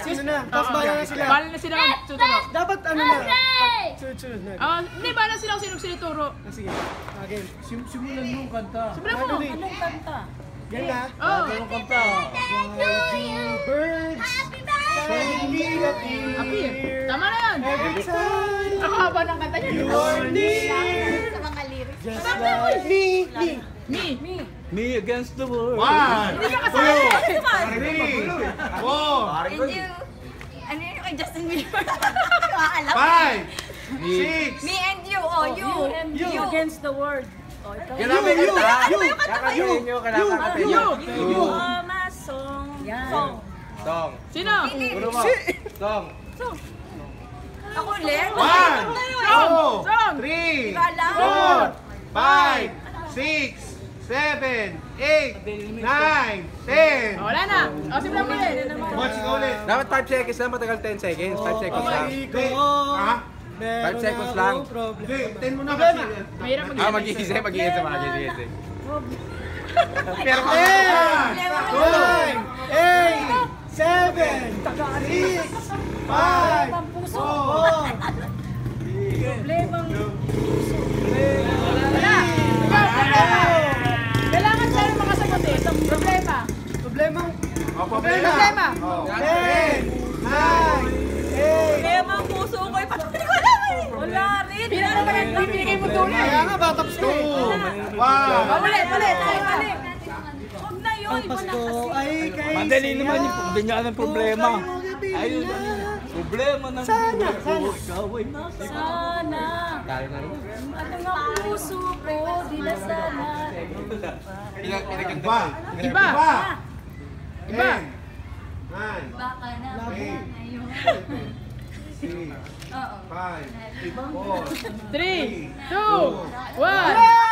Sino na? Tapos bala na sila. Bala na sila tuturo. Dapat ano na? Sunod na. Hindi, bala silang sinuturo. Sige. Again. Simulan mo kanta. Simulan mo. Anong kanta? Yan na. Anong kanta? Birds. Appear. Tama na yan. Every time. Ang haba ng kanta niya. You are near. Sa mga lyrics. Just like me. Me against the world. 1, Hindi ka kasali. 3, 4, And you, ano yun kay Justin Bieber? Maalam. 5, 6. Me and you, oh you. You against the world. Oh, ikaw. Kailangan You. kakainin nyo, kailangan kakainin nyo. You. Song. Song. Song. Sino? Uno mo. Song. Ako ulit? 1, Song. 2, 3, Hindi ko alam. 4, 5, 6, 7, 8, 9, 10. Wala na. O, simulan mo ulit. Watch ka ulit. Dapat 5 seconds lang, matagal 10 seconds. 5 seconds lang. Ha? 5 seconds lang. Hindi, 10 mo na kasi. Mahirap Mag-iisip. Mag-iisip. Pero 10, 9, 8, 7, 6, 5, 4, Problemang Kailangan sa'yo mga sagutin. Problema. Problema. Problema. 10, 9, 8. Problemang puso ko. Hindi ko alam eh. Wala rin. Pila naman ang bibigay mo doon Kaya nga ba, tapos ko. 2, 1. Ulit. Huwag na yun. Iba na kasi. Ay, kay Madali naman yung binyan ng problema. Ayun. Problema ng Sana. ikaw ay nasa. Sana. Tayo na rin. Ano nga puso ko. Di na sana. Iba. Iba. Iba. 9, Baka na ba ngayon? 6, Oo. 5, 4, 3, 2, 1.